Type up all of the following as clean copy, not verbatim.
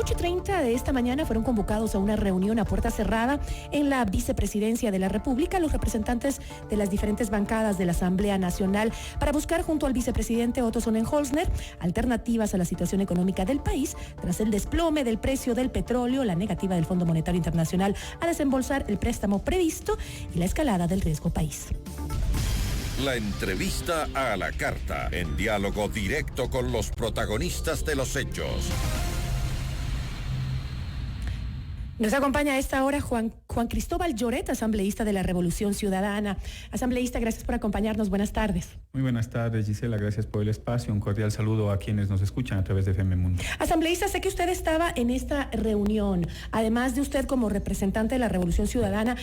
8:30 de esta mañana fueron convocados a una reunión a puerta cerrada en la Vicepresidencia de la República los representantes de las diferentes bancadas de la Asamblea Nacional para buscar junto al vicepresidente Otto Sonnenholzner alternativas a la situación económica del país tras el desplome del precio del petróleo, la negativa del Fondo Monetario Internacional a desembolsar el préstamo previsto y la escalada del riesgo país. La entrevista a la carta, en diálogo directo con los protagonistas de los hechos. Nos acompaña a esta hora Juan Cristóbal Lloret, asambleísta de la Revolución Ciudadana. Asambleísta, gracias por acompañarnos. Buenas tardes. Muy buenas tardes, Gisela. Gracias por el espacio. Un cordial saludo a quienes nos escuchan a través de FM Mundo. Asambleísta, sé que usted estaba en esta reunión. Además de usted como representante de la Revolución Ciudadana,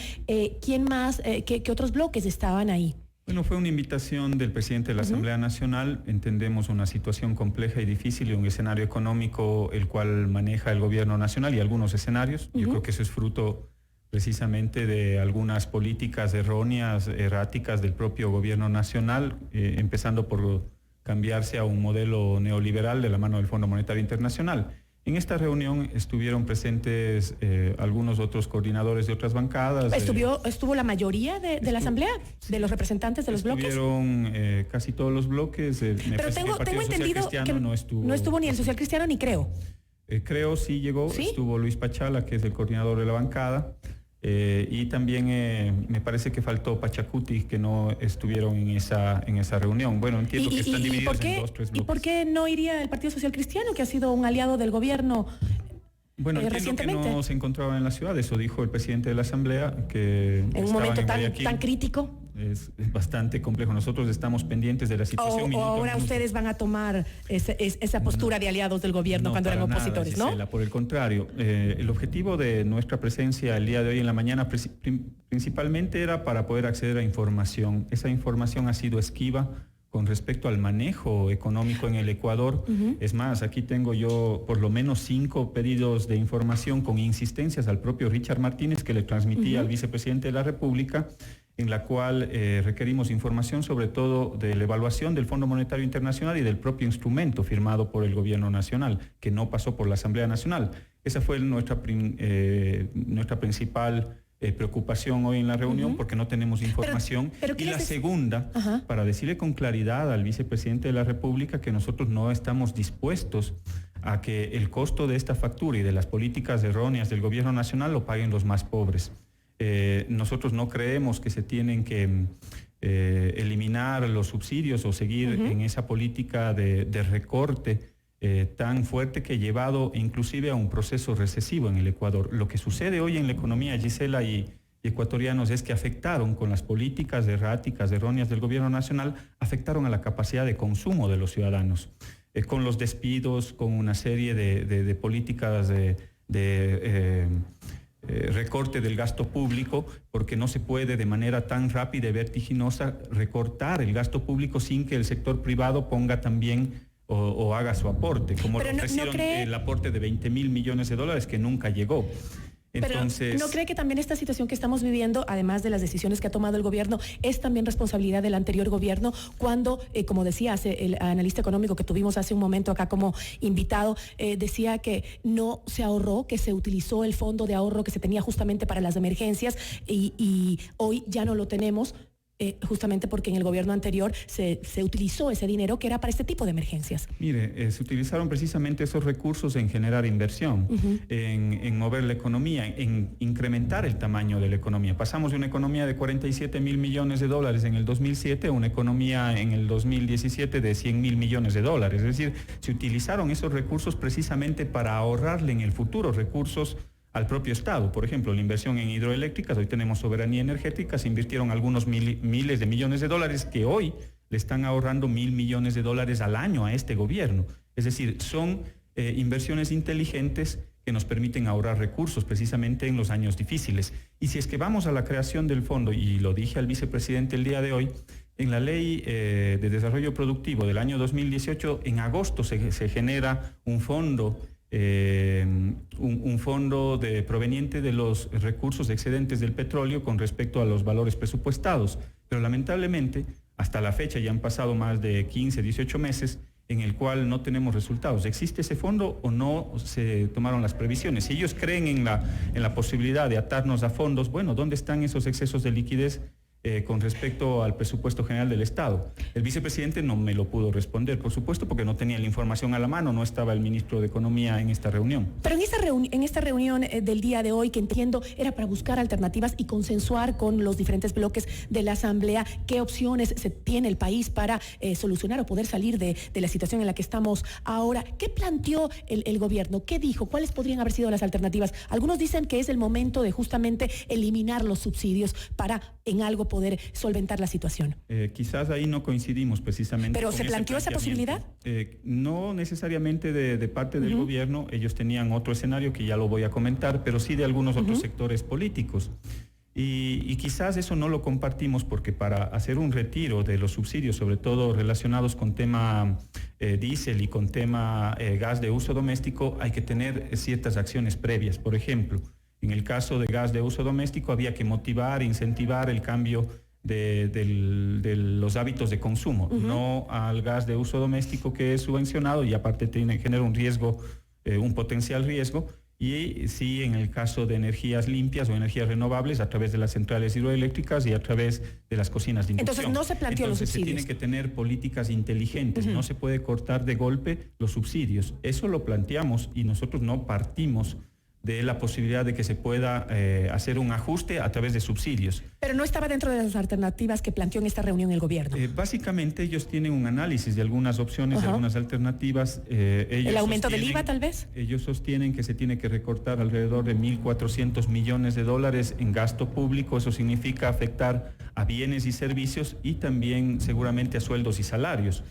¿quién más, qué otros bloques estaban ahí? Bueno, fue una invitación del presidente de la Asamblea Nacional. Entendemos una situación compleja y difícil y un escenario económico el cual maneja el gobierno nacional y algunos escenarios. Yo creo que eso es fruto precisamente de algunas políticas erróneas, erráticas del propio gobierno nacional, empezando por cambiarse a un modelo neoliberal de la mano del Fondo Monetario Internacional. En esta reunión estuvieron presentes algunos otros coordinadores de otras bancadas. ¿Estuvo la mayoría de la Asamblea, de los representantes de los bloques? Estuvieron casi todos los bloques. Pero tengo entendido que no estuvo ni el Social Cristiano ni Creo. Creo sí llegó, ¿sí? Estuvo Luis Pachala, que es el coordinador de la bancada. Y también me parece que faltó Pachacuti, que no estuvieron en esa reunión. Bueno, entiendo que están divididos en 2, 3 bloques. ¿Y por qué no iría el Partido Social Cristiano, que ha sido un aliado del gobierno? Bueno, entiendo que no se encontraba en la ciudad, eso dijo el presidente de la Asamblea, que en un momento tan crítico. Es bastante complejo. Nosotros estamos pendientes de la situación. O ahora ustedes van a tomar esa postura de aliados del gobierno cuando eran opositores, nada, Gisela, ¿no? Por el contrario, el objetivo de nuestra presencia el día de hoy en la mañana principalmente era para poder acceder a información. Esa información ha sido esquiva con respecto al manejo económico en el Ecuador. Es más, aquí tengo yo por lo menos 5 pedidos de información con insistencias al propio Richard Martínez, que le transmití al vicepresidente de la República, en la cual requerimos información sobre todo de la evaluación del Fondo Monetario Internacional y del propio instrumento firmado por el gobierno nacional, que no pasó por la Asamblea Nacional. Esa fue nuestra principal preocupación hoy en la reunión, porque no tenemos información. Pero y la segunda, para decirle con claridad al vicepresidente de la República que nosotros no estamos dispuestos a que el costo de esta factura y de las políticas erróneas del gobierno nacional lo paguen los más pobres. Nosotros no creemos que se tienen que eliminar los subsidios o seguir en esa política de recorte tan fuerte que ha llevado inclusive a un proceso recesivo en el Ecuador. Lo que sucede hoy en la economía, Gisela y ecuatorianos, es que afectaron con las políticas erráticas, erróneas del gobierno nacional, afectaron a la capacidad de consumo de los ciudadanos, con los despidos, con una serie de políticas de recorte del gasto público, porque no se puede de manera tan rápida y vertiginosa recortar el gasto público sin que el sector privado ponga también o haga su aporte, como lo ofrecieron el aporte de 20.000 millones de dólares que nunca llegó. Entonces, ¿no cree que también esta situación que estamos viviendo, además de las decisiones que ha tomado el gobierno, es también responsabilidad del anterior gobierno cuando, como decía el analista económico que tuvimos hace un momento acá como invitado, decía que no se ahorró, que se utilizó el fondo de ahorro que se tenía justamente para las emergencias y hoy ya no lo tenemos? Justamente porque en el gobierno anterior se utilizó ese dinero que era para este tipo de emergencias. Mire, se utilizaron precisamente esos recursos en generar inversión, en mover la economía, en incrementar el tamaño de la economía. Pasamos de una economía de 47.000 millones de dólares en el 2007 a una economía en el 2017 de 100.000 millones de dólares. Es decir, se utilizaron esos recursos precisamente para ahorrarle en el futuro recursos al propio Estado. Por ejemplo, la inversión en hidroeléctricas, hoy tenemos soberanía energética, se invirtieron algunos miles de millones de dólares que hoy le están ahorrando 1.000 millones de dólares al año a este gobierno. Es decir, son inversiones inteligentes que nos permiten ahorrar recursos precisamente en los años difíciles. Y si es que vamos a la creación del fondo, y lo dije al vicepresidente el día de hoy, en la Ley de Desarrollo Productivo del año 2018, en agosto se genera un fondo proveniente de los recursos excedentes del petróleo con respecto a los valores presupuestados. Pero lamentablemente, hasta la fecha ya han pasado más de 15, 18 meses, en el cual no tenemos resultados. ¿Existe ese fondo o no se tomaron las previsiones? Si ellos creen en la posibilidad de atarnos a fondos, bueno, ¿dónde están esos excesos de liquidez con respecto al presupuesto general del Estado? El vicepresidente no me lo pudo responder, por supuesto, porque no tenía la información a la mano, no estaba el ministro de Economía en esta reunión. Pero en esta reunión del día de hoy, que entiendo era para buscar alternativas y consensuar con los diferentes bloques de la Asamblea qué opciones se tiene el país para solucionar o poder salir de la situación en la que estamos ahora, ¿qué planteó el gobierno? ¿Qué dijo? ¿Cuáles podrían haber sido las alternativas? Algunos dicen que es el momento de justamente eliminar los subsidios para en algo poder solventar la situación. Quizás ahí no coincidimos precisamente. ¿Pero se planteó esa posibilidad? No necesariamente de parte del gobierno, ellos tenían otro escenario que ya lo voy a comentar, pero sí de algunos otros sectores políticos. Y quizás eso no lo compartimos porque para hacer un retiro de los subsidios, sobre todo relacionados con tema diésel y con tema gas de uso doméstico, hay que tener ciertas acciones previas. Por ejemplo, en el caso de gas de uso doméstico había que motivar, incentivar el cambio de los hábitos de consumo, no al gas de uso doméstico que es subvencionado y aparte genera un riesgo, un potencial riesgo, y sí en el caso de energías limpias o energías renovables a través de las centrales hidroeléctricas y a través de las cocinas de inducción. Entonces no se planteó los subsidios. Se tienen que tener políticas inteligentes, no se puede cortar de golpe los subsidios. Eso lo planteamos y nosotros no partimos de la posibilidad de que se pueda hacer un ajuste a través de subsidios. Pero no estaba dentro de las alternativas que planteó en esta reunión el gobierno. Básicamente ellos tienen un análisis de algunas opciones, de algunas alternativas. ¿El aumento del IVA tal vez? Ellos sostienen que se tiene que recortar alrededor de 1.400 millones de dólares en gasto público. Eso significa afectar a bienes y servicios y también seguramente a sueldos y salarios.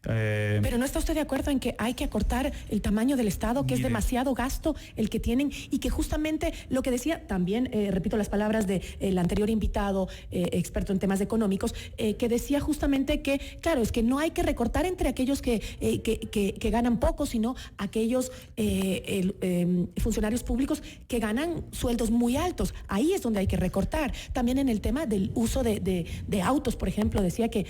Pero ¿no está usted de acuerdo en que hay que acortar el tamaño del Estado, que es demasiado gasto el que tienen y que justamente lo que decía también, repito las palabras del anterior invitado, experto en temas económicos, que decía justamente que, claro, es que no hay que recortar entre aquellos que ganan poco, sino aquellos funcionarios públicos que ganan sueldos muy altos. Ahí es donde hay que recortar. También en el tema del uso de autos, por ejemplo, decía que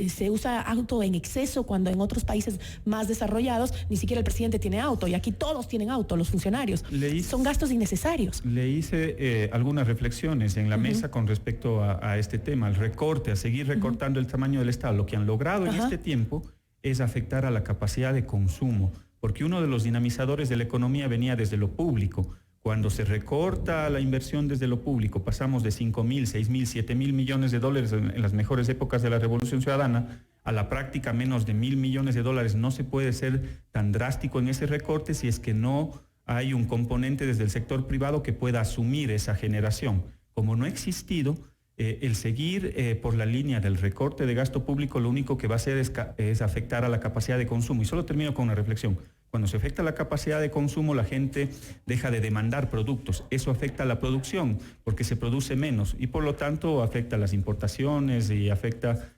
se usa auto en exceso cuando en otros países más desarrollados ni siquiera el presidente tiene auto y aquí todos tienen auto, los funcionarios. Son gastos innecesarios. Le hice algunas reflexiones en la mesa con respecto a este tema, al recorte, a seguir recortando el tamaño del Estado. Lo que han logrado en este tiempo es afectar a la capacidad de consumo, porque uno de los dinamizadores de la economía venía desde lo público. Cuando se recorta la inversión desde lo público, pasamos de 5.000, 6.000, 7.000 millones de dólares en las mejores épocas de la Revolución Ciudadana, a la práctica menos de 1.000 millones de dólares. No se puede ser tan drástico en ese recorte si es que no hay un componente desde el sector privado que pueda asumir esa generación. Como no ha existido, el seguir por la línea del recorte de gasto público lo único que va a hacer es afectar a la capacidad de consumo. Y solo termino con una reflexión. Cuando se afecta la capacidad de consumo, la gente deja de demandar productos. Eso afecta a la producción porque se produce menos y por lo tanto afecta a las importaciones y afecta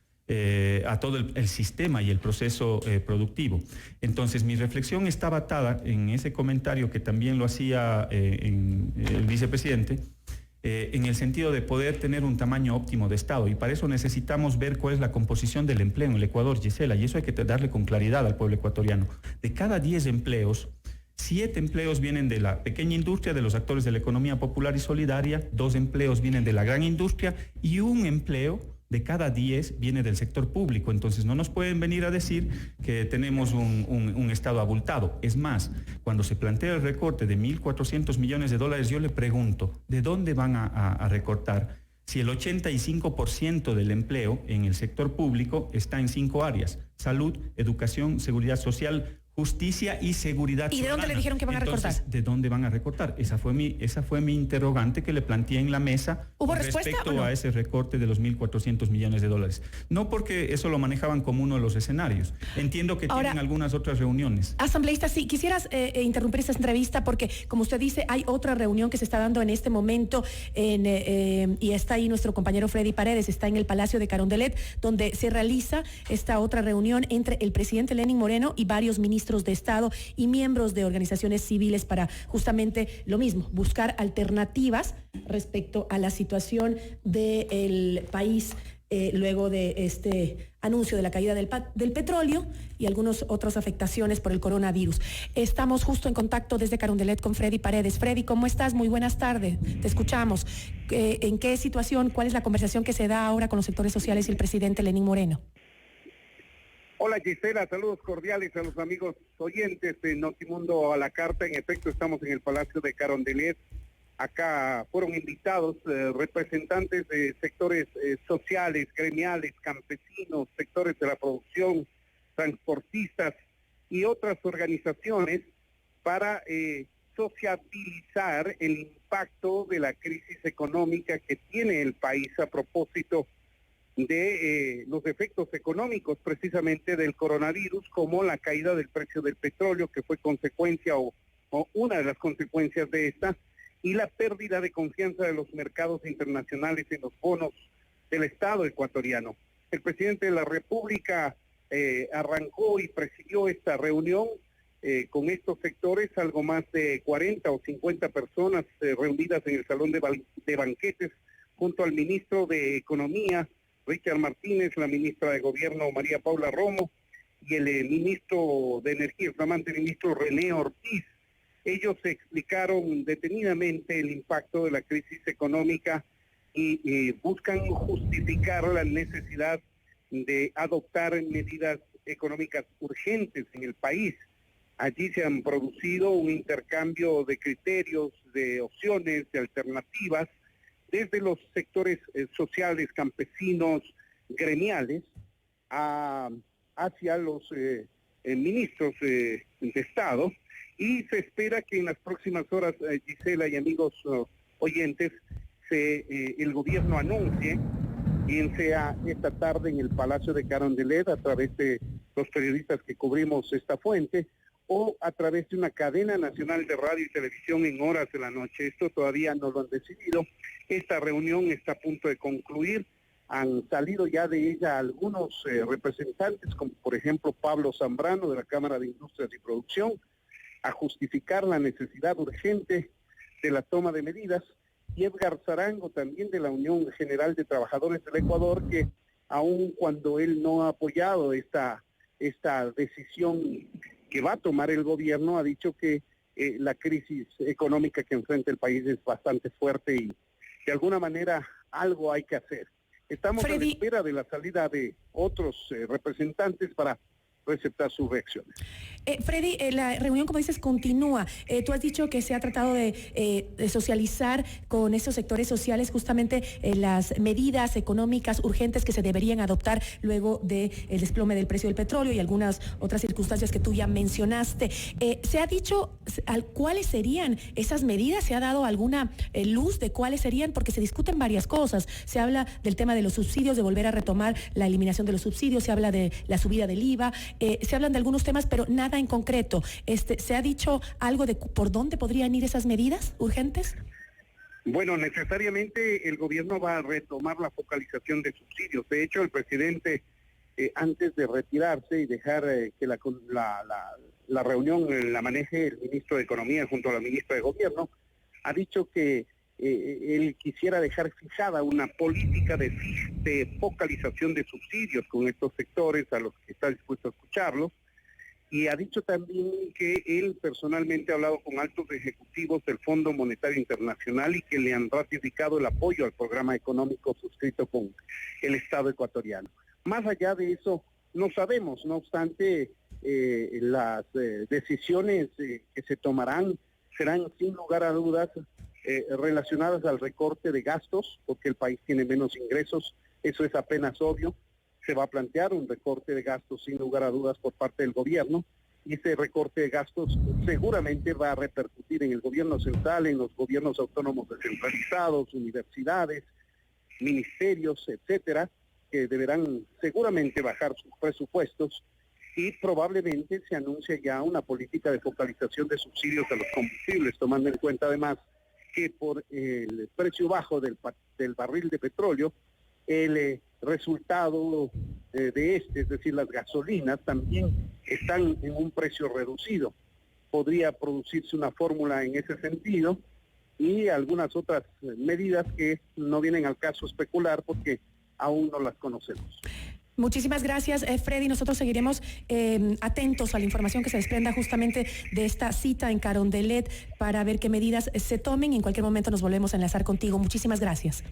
a todo el sistema y el proceso productivo. Entonces mi reflexión está atada en ese comentario que también lo hacía el vicepresidente, en el sentido de poder tener un tamaño óptimo de Estado, y para eso necesitamos ver cuál es la composición del empleo en el Ecuador, Gisela, y eso hay que darle con claridad al pueblo ecuatoriano. De cada 10 empleos, 7 empleos vienen de la pequeña industria, de los actores de la economía popular y solidaria, 2 empleos vienen de la gran industria y 1 empleo de cada 10 viene del sector público. Entonces no nos pueden venir a decir que tenemos un Estado abultado. Es más, cuando se plantea el recorte de 1.400 millones de dólares, yo le pregunto, ¿de dónde van a recortar? Si el 85% del empleo en el sector público está en 5 áreas: salud, educación, seguridad social, justicia y seguridad ciudadana. ¿Y de dónde le dijeron que van a recortar? Entonces, ¿de dónde van a recortar? Esa fue mi interrogante que le planteé en la mesa. ¿Hubo respuesta respecto o no? a ese recorte de los 1.400 millones de dólares? No porque eso lo manejaban como uno de los escenarios. Entiendo que tienen algunas otras reuniones. Asambleísta, sí, quisieras interrumpir esta entrevista porque, como usted dice, hay otra reunión que se está dando en este momento y está ahí nuestro compañero Freddy Paredes, está en el Palacio de Carondelet, donde se realiza esta otra reunión entre el presidente Lenín Moreno y varios ministros de Estado y miembros de organizaciones civiles para justamente lo mismo, buscar alternativas respecto a la situación del país luego de este anuncio de la caída del petróleo y algunas otras afectaciones por el coronavirus. Estamos justo en contacto desde Carondelet con Freddy Paredes. Freddy, ¿cómo estás? Muy buenas tardes, te escuchamos. ¿En qué situación, cuál es la conversación que se da ahora con los sectores sociales y el presidente Lenín Moreno? Hola Gisela, saludos cordiales a los amigos oyentes de Notimundo a la Carta. En efecto, estamos en el Palacio de Carondelet. Acá fueron invitados representantes de sectores sociales, gremiales, campesinos, sectores de la producción, transportistas y otras organizaciones para sociabilizar el impacto de la crisis económica que tiene el país a propósito de los efectos económicos precisamente del coronavirus, como la caída del precio del petróleo, que fue consecuencia o una de las consecuencias de esta, y la pérdida de confianza de los mercados internacionales en los bonos del Estado ecuatoriano. El presidente de la República arrancó y presidió esta reunión con estos sectores, algo más de 40 o 50 personas reunidas en el salón de banquetes, junto al ministro de Economía, Richard Martínez, la ministra de Gobierno, María Paula Romo, y el ministro de Energía, el flamante ministro René Ortiz. Ellos explicaron detenidamente el impacto de la crisis económica y buscan justificar la necesidad de adoptar medidas económicas urgentes en el país. Allí se han producido un intercambio de criterios, de opciones, de alternativas, desde los sectores sociales, campesinos, gremiales, hacia los ministros de Estado, y se espera que en las próximas horas, Gisela y amigos oyentes, el gobierno anuncie, bien sea esta tarde en el Palacio de Carondelet a través de los periodistas que cubrimos esta fuente, o a través de una cadena nacional de radio y televisión en horas de la noche. Esto todavía no lo han decidido. Esta reunión está a punto de concluir. Han salido ya de ella algunos representantes, como por ejemplo Pablo Zambrano de la Cámara de Industrias y Producción, a justificar la necesidad urgente de la toma de medidas, y Edgar Zarango también de la Unión General de Trabajadores del Ecuador, que aun cuando él no ha apoyado esta decisión que va a tomar el gobierno, ha dicho que la crisis económica que enfrenta el país es bastante fuerte y de alguna manera algo hay que hacer. Estamos a la espera de la salida de otros representantes para receptar sus reacciones. Freddy, la reunión, como dices, continúa. Tú has dicho que se ha tratado de socializar con esos sectores sociales justamente las medidas económicas urgentes que se deberían adoptar luego del desplome del precio del petróleo y algunas otras circunstancias que tú ya mencionaste. ¿Se ha dicho cuáles serían esas medidas? ¿Se ha dado alguna luz de cuáles serían? Porque se discuten varias cosas. Se habla del tema de los subsidios, de volver a retomar la eliminación de los subsidios, se habla de la subida del IVA, se hablan de algunos temas, pero nada en concreto. ¿Se ha dicho algo de por dónde podrían ir esas medidas urgentes? Bueno, necesariamente el gobierno va a retomar la focalización de subsidios. De hecho, el presidente, antes de retirarse y dejar que la reunión la maneje el ministro de Economía junto a la ministra de Gobierno, ha dicho que él quisiera dejar fijada una política de focalización de subsidios con estos sectores a los que está dispuesto a escucharlos, y ha dicho también que él personalmente ha hablado con altos ejecutivos del Fondo Monetario Internacional y que le han ratificado el apoyo al programa económico suscrito con el Estado ecuatoriano. Más allá de eso, no sabemos, no obstante, las decisiones que se tomarán serán sin lugar a dudas relacionadas al recorte de gastos, porque el país tiene menos ingresos, eso es apenas obvio. Se va a plantear un recorte de gastos sin lugar a dudas por parte del gobierno, y ese recorte de gastos seguramente va a repercutir en el gobierno central, en los gobiernos autónomos descentralizados, universidades, ministerios, etcétera, que deberán seguramente bajar sus presupuestos, y probablemente se anuncie ya una política de focalización de subsidios a los combustibles, tomando en cuenta además que por el precio bajo del barril de petróleo, el resultado de es decir, las gasolinas, también están en un precio reducido. Podría producirse una fórmula en ese sentido, y algunas otras medidas que no vienen al caso especular, porque aún no las conocemos. Muchísimas gracias, Freddy. Nosotros seguiremos atentos a la información que se desprenda justamente de esta cita en Carondelet para ver qué medidas se tomen. En cualquier momento nos volvemos a enlazar contigo. Muchísimas gracias.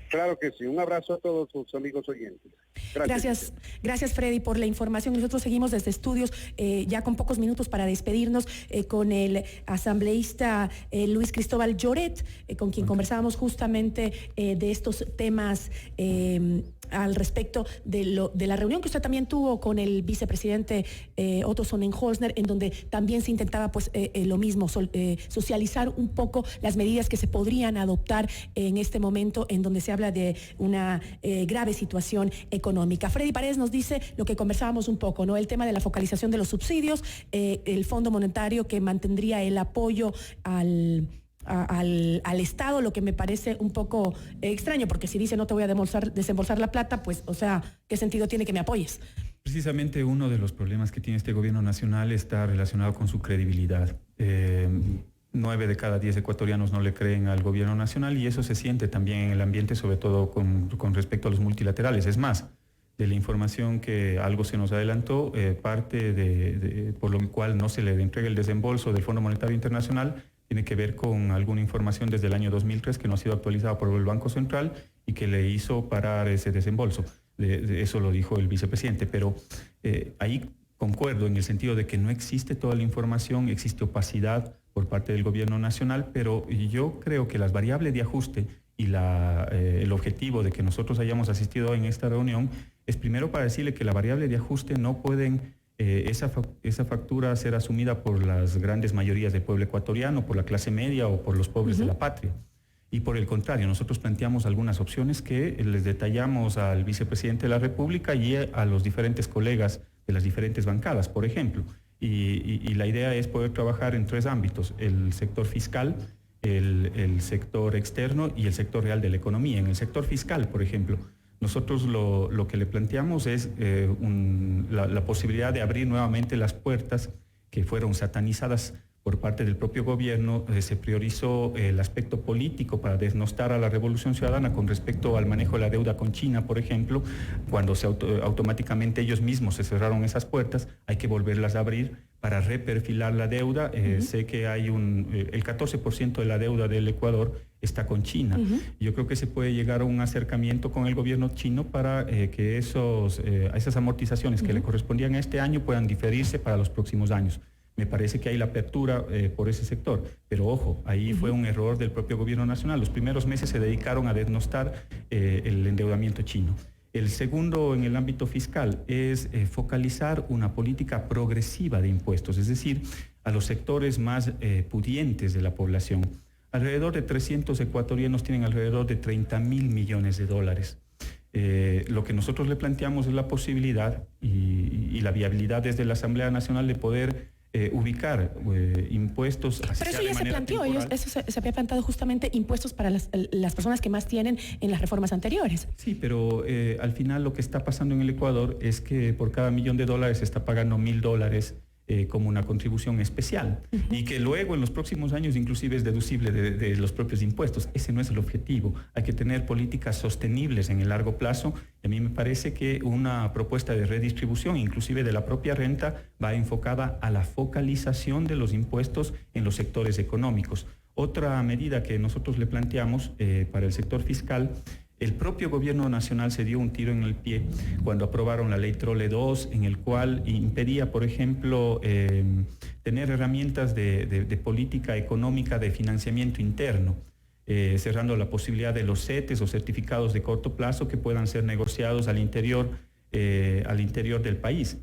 Claro que sí. Un abrazo a todos sus amigos oyentes. Gracias Freddy por la información. Nosotros seguimos desde estudios ya con pocos minutos para despedirnos con el asambleísta Luis Cristóbal Lloret, con quien conversábamos justamente de estos temas al respecto de la reunión que usted también tuvo con el vicepresidente Otto Sonnenholzner, en donde también se intentaba pues lo mismo, socializar un poco las medidas que se podrían adoptar en este momento en donde se habla de una grave situación económica. Freddy Paredes nos dice lo que conversábamos un poco, ¿no? El tema de la focalización de los subsidios, el Fondo Monetario que mantendría el apoyo al Estado, lo que me parece un poco extraño, porque si dice no te voy a desembolsar la plata, pues, o sea, ¿qué sentido tiene que me apoyes? Precisamente uno de los problemas que tiene este gobierno nacional está relacionado con su credibilidad. 9 de cada 10 ecuatorianos no le creen al gobierno nacional y eso se siente también en el ambiente, sobre todo con respecto a los multilaterales. Es más, de la información que algo se nos adelantó, parte por lo cual no se le entrega el desembolso del Fondo Monetario Internacional tiene que ver con alguna información desde el año 2003 que no ha sido actualizada por el Banco Central y que le hizo parar ese desembolso. Eso lo dijo el vicepresidente, pero ahí concuerdo en el sentido de que no existe toda la información, existe opacidad por parte del gobierno nacional, pero yo creo que las variables de ajuste y el objetivo de que nosotros hayamos asistido en esta reunión es primero para decirle que la variable de ajuste no pueden esa factura ser asumida por las grandes mayorías del pueblo ecuatoriano, por la clase media o por los pobres de la patria. Y por el contrario, nosotros planteamos algunas opciones que les detallamos al vicepresidente de la República y a los diferentes colegas de las diferentes bancadas, por ejemplo. Y la idea es poder trabajar en 3 ámbitos: el sector fiscal, el sector externo y el sector real de la economía. En el sector fiscal, por ejemplo, nosotros lo que le planteamos es la posibilidad de abrir nuevamente las puertas que fueron satanizadas por parte del propio gobierno. Se priorizó el aspecto político para desnostar a la Revolución Ciudadana con respecto al manejo de la deuda con China, por ejemplo. Cuando automáticamente ellos mismos se cerraron esas puertas, hay que volverlas a abrir para reperfilar la deuda. Sé que hay el 14% de la deuda del Ecuador está con China. Yo creo que se puede llegar a un acercamiento con el gobierno chino para que esas amortizaciones que le correspondían a este año puedan diferirse para los próximos años. Me parece que hay la apertura por ese sector, pero ojo, ahí fue un error del propio gobierno nacional. Los primeros meses se dedicaron a desnostar el endeudamiento chino. El segundo, en el ámbito fiscal, es focalizar una política progresiva de impuestos, es decir, a los sectores más pudientes de la población. Alrededor de 300 ecuatorianos tienen alrededor de 30.000 millones de dólares. Lo que nosotros le planteamos es la posibilidad y la viabilidad desde la Asamblea Nacional de poder ubicar impuestos. Pero eso ya se planteó, eso se había planteado justamente impuestos para las personas que más tienen en las reformas anteriores. Sí, pero al final lo que está pasando en el Ecuador es que por cada $1.000.000 se está pagando $1.000 como una contribución especial y que luego en los próximos años inclusive es deducible de los propios impuestos. Ese no es el objetivo. Hay que tener políticas sostenibles en el largo plazo. Y a mí me parece que una propuesta de redistribución, inclusive de la propia renta, va enfocada a la focalización de los impuestos en los sectores económicos. Otra medida que nosotros le planteamos para el sector fiscal: el propio gobierno nacional se dio un tiro en el pie cuando aprobaron la ley Trole 2, en el cual impedía, por ejemplo, tener herramientas de política económica de financiamiento interno, cerrando la posibilidad de los CETES o certificados de corto plazo que puedan ser negociados al interior del país,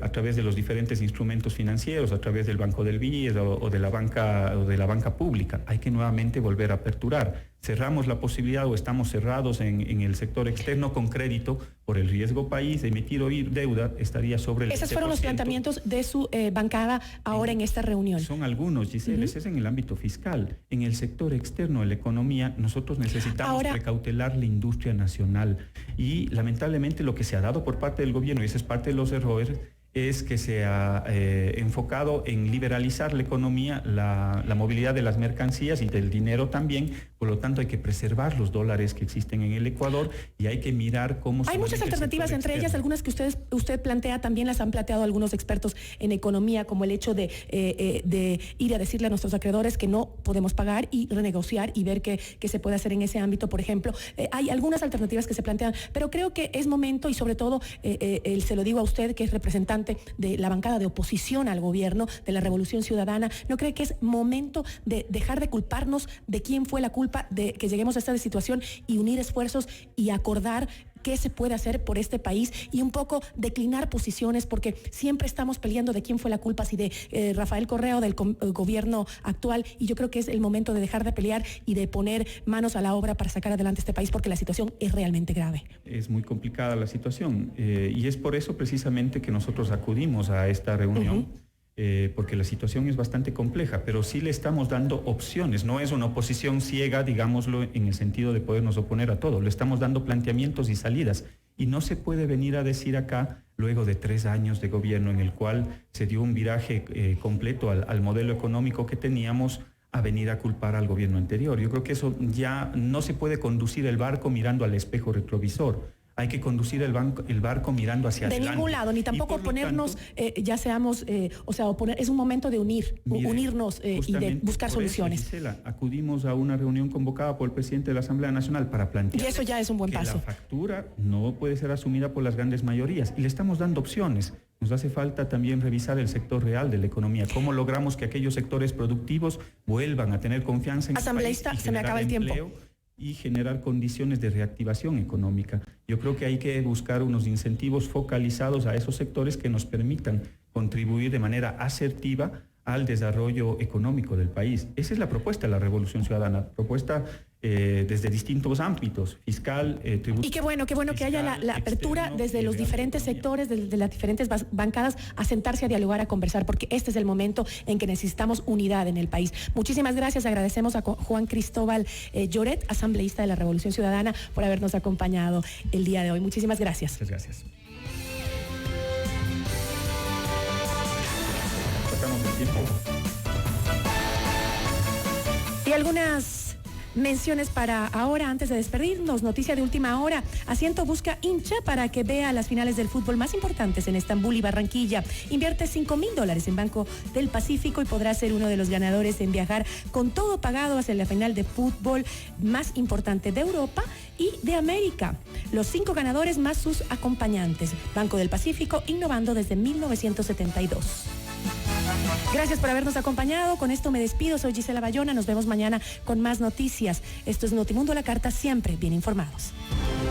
a través de los diferentes instrumentos financieros, a través del Banco del BID o de la banca pública. Hay que nuevamente volver a aperturar. Cerramos la posibilidad o estamos cerrados en el sector externo con crédito por el riesgo país de emitir o deuda estaría sobre el 20%. Esos fueron los planteamientos de su bancada ahora en esta reunión. Son algunos, Giselle, ese es en el ámbito fiscal. En el sector externo de la economía, nosotros necesitamos precautelar la industria nacional y lamentablemente lo que se ha dado por parte del gobierno, y ese es parte de los errores, es que se ha enfocado en liberalizar la economía, la movilidad de las mercancías y del dinero también. Por lo tanto, hay que preservar los dólares que existen en el Ecuador y hay que mirar cómo... Hay muchas alternativas, entre ellas algunas que usted plantea, también las han planteado algunos expertos en economía, como el hecho de ir a decirle a nuestros acreedores que no podemos pagar y renegociar y ver qué se puede hacer en ese ámbito, por ejemplo. Hay algunas alternativas que se plantean, pero creo que es momento, y sobre todo se lo digo a usted, que es representante de la bancada de oposición al gobierno, de la Revolución Ciudadana, ¿no cree que es momento de dejar de culparnos de quién fue la culpa de que lleguemos a esta situación y unir esfuerzos y acordar qué se puede hacer por este país y un poco declinar posiciones, porque siempre estamos peleando de quién fue la culpa, si de Rafael Correa o del gobierno actual, y yo creo que es el momento de dejar de pelear y de poner manos a la obra para sacar adelante este país, porque la situación es realmente grave. Es muy complicada la situación y es por eso precisamente que nosotros acudimos a esta reunión. Porque la situación es bastante compleja, pero sí le estamos dando opciones. No es una oposición ciega, digámoslo, en el sentido de podernos oponer a todo. Le estamos dando planteamientos y salidas. Y no se puede venir a decir acá, luego de 3 años de gobierno en el cual se dio un viraje completo al modelo económico que teníamos, a venir a culpar al gobierno anterior. Yo creo que eso ya no se puede conducir el barco mirando al espejo retrovisor. Hay que conducir el barco mirando hacia adelante. De ningún lado, ni tampoco ponernos, ya seamos, es un momento de unirnos y de buscar soluciones. Eso, Gisela, acudimos a una reunión convocada por el presidente de la Asamblea Nacional para plantear. Y eso ya es un buen paso. La factura no puede ser asumida por las grandes mayorías y le estamos dando opciones. Nos hace falta también revisar el sector real de la economía. ¿Cómo logramos que aquellos sectores productivos vuelvan a tener confianza en Asambleísta, el país y se me acaba el tiempo. Y generar condiciones de reactivación económica? Yo creo que hay que buscar unos incentivos focalizados a esos sectores que nos permitan contribuir de manera asertiva al desarrollo económico del país. Esa es la propuesta de la Revolución Ciudadana, propuesta desde distintos ámbitos, fiscal, tributario. Y qué bueno que haya la apertura desde los diferentes sectores, desde las diferentes bancadas, a sentarse a dialogar, a conversar, porque este es el momento en que necesitamos unidad en el país. Muchísimas gracias, agradecemos a Juan Cristóbal Lloret, asambleísta de la Revolución Ciudadana, por habernos acompañado el día de hoy. Muchísimas gracias. Muchas gracias. Y algunas menciones para ahora, antes de despedirnos. Noticia de última hora: Asiento busca hincha para que vea las finales del fútbol más importantes en Estambul y Barranquilla. Invierte $5,000 en Banco del Pacífico y podrá ser uno de los ganadores en viajar con todo pagado hacia la final de fútbol más importante de Europa y de América. Los 5 ganadores más sus acompañantes. Banco del Pacífico, innovando desde 1972. Gracias por habernos acompañado. Con esto me despido. Soy Gisela Bayona. Nos vemos mañana con más noticias. Esto es Notimundo a la Carta, siempre bien informados.